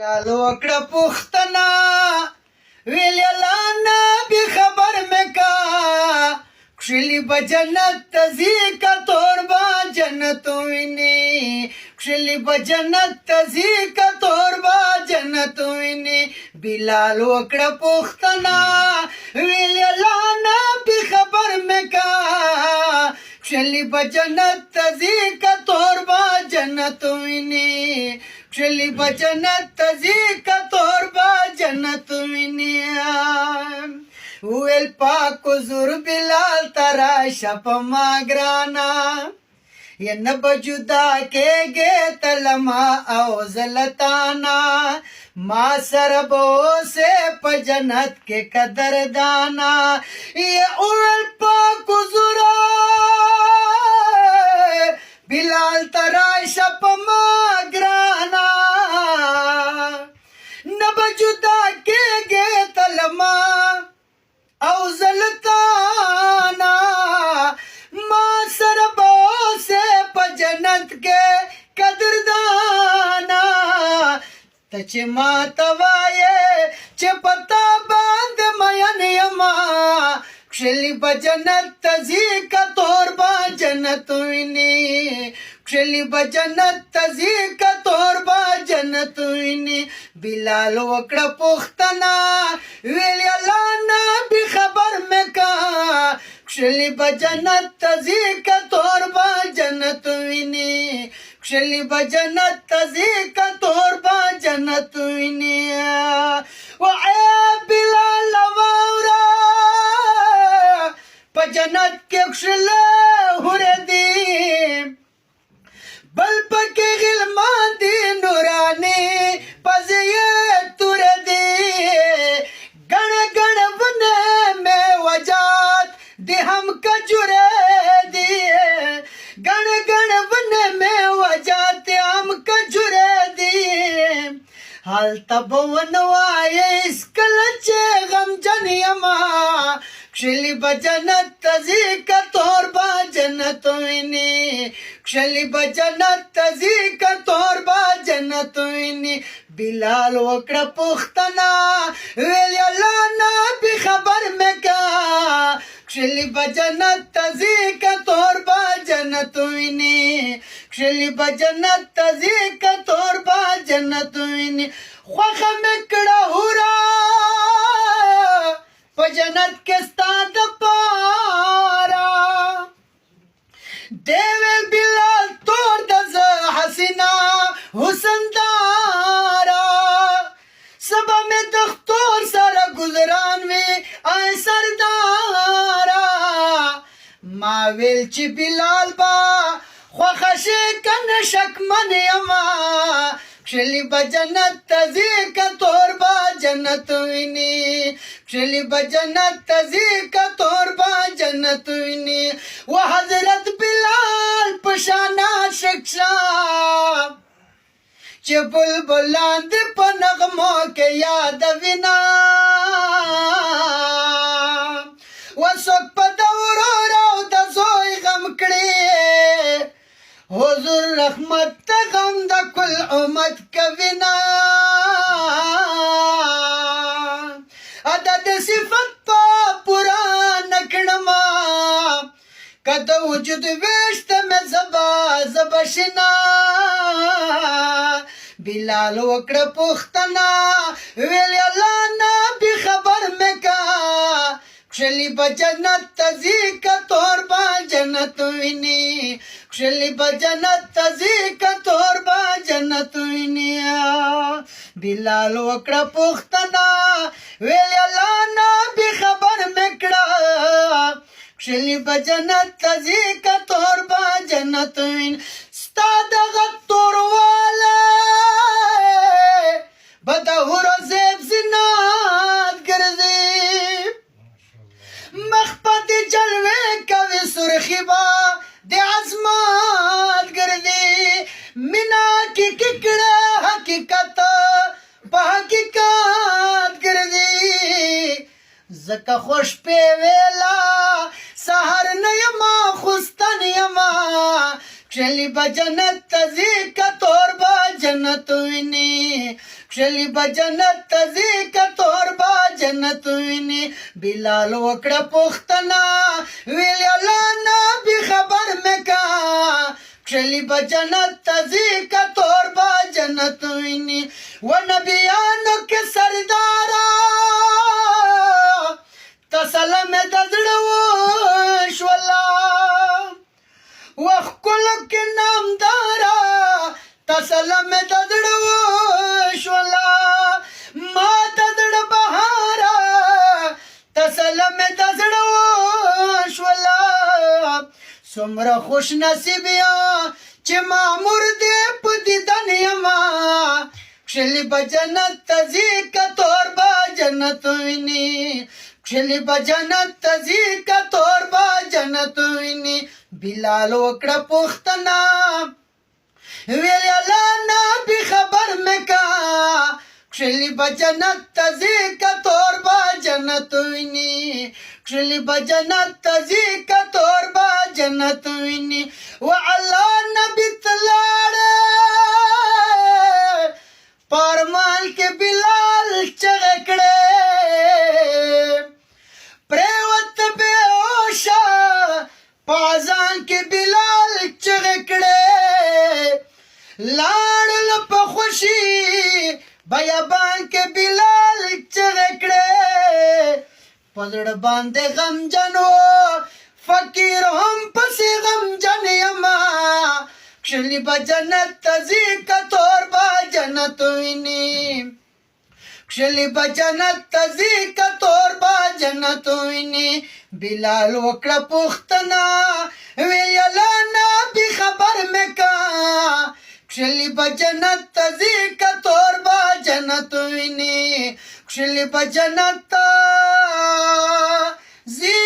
بلال وکړه پوښتنه ویل لانا بی خبر میں کا کشلی با جنت تزی کا تور با جنت وینی کشلی با جنت تزی کا تور با جنت وینی بلال وکړه پوښتنه ویل لانا بی خبر میں کا کشلی با جنت تزی کا تور با جنت وینی کشلی با جنت تزی کا تور با جنت وینی ویل پاک حضور بلال ترا شپ ما گرانا یا نب جدا کے گے تلما او زلطانا ما سربو سے پا جنت کے قدر دانا یا ویل پاک حضور بلال ترا شپ ما گرانا نب جدا کے گے تلما او زلطانا ما سربو سے پا جنت کے قدر دانا تچ ما توائے چھ پتا باند مین یما کشلی با جنت تزی کا تور با جنت وینی کشلی با جنت تزی کا تور با جنت وینی بلال وکړه پوښتنه ویل لانا بی خبر میں کا کشلی با جنت تزی کا تور با جنت وینی کشلی با جنت تزی کا تور با جنت وینی و اے بلال واورا پا جنت کے کشلی ہورے دی بل پکی غلمان دی نورانی پزیے تور دی گن گن بنے میں وجات دی ہم کجورے دی گن گن بنے میں وجات ہم کجورے دی حال تب ونوائے اس کلچے غم جنیما کشلی با جنت تزی کا تور با جنت وینی کشلی با جنت تزی کا تور با جنت وینی بلال وکړه پوښتنه ویل لانا بی خبر میں کا کشلی با جنت تزی کا تور با جنت وینی کشلی با جنت تزی کا تور با جنت وینی خوخه مکړه هورا پا جنت کے ستاد پارا دیویل بلال تور دز حسینا حسن دارا سبا میں دختور سارا گزران میں آئے سردارا ما ویل چی بلال با خوخشی کن شک من یما کشلی با جنت تزی کا تور با جنت وینی کشلی با جنت تزی کا تور با جنت وینی و حضرت بلال پشانا شکشا چه بلبلان دی پا نغمو کے یاد وینا و سوک پا دورو راو دا زوی غم کڑی حضور رحمت تا غم دا کل امت کوینا عدد صفت پا پورا نکڑما کد وجود ویشت میں زبشنا بلال وکړه پوښتنه ویل لانا بی خبر میں کا کشلی با جنت تزی کا تور با جنت وینی کشلی با جنت تزی کا تور با جنت وینی بلال وکړه پوښتنه ویل لانا بی خبر میں کړه کشلی با جنت تزی کا تور با جنت وینی ستا دغه تور والا بدهور زیب زناد ګرځي مخ پد جلوے کوي سرخی با دی عظمات ګرځي مینا کی ککړه حقیقت په حقیقت ګرځي زکه خوش په ویلا سحر نه یما خوستن یما کشلی با جنت تزی کا تور با جنت وینی کښلی به جنت ته ځي که تور به جنت ویني بلال وکړه پوښتنه ویل الله نبي خبر مې کا کښلی به جنت ته ځي که تور به جنت ویني و نبیانو کې سرداره تسله مې د زړه وشوله و ښکلو کې نامداره تسله مې د زړه وشوله ما د زړه بهاره تسله مې د زړه وشوله څومره خوش نصیب یم چې مامور دې په دیدن یمه کښلی به جنت ته ځي که تور به جنت ویني کښلی به جنت ته ځي که تور به جنت ویني بلال وکړه پوښتنه ویل الله نبي خبر مې کا کښلی به جنت ته ځي که تور به جنت ویني کښلی به جنت ته ځي که تور به جنت ویني و الله نبي ته لاړه پارمان کې بلال چغې کړې پرېوته بېهوشه په اذان کې بلال چغې کړې لاړل په خوشي بیابان کې بلال چغې کړې په زړه باندې غمجن و فقیر هم پسې غمجن یمه کښلی به جنت ته ځي که تور به جنت ویني کښلی به جنت ته ځي که تور به جنت ویني بلال وکړه پوښتنه ویل الله نبي خبر مې کا کښلی به جنت ته ځي که تور به جنت ویني کښلی به جنت ته ځي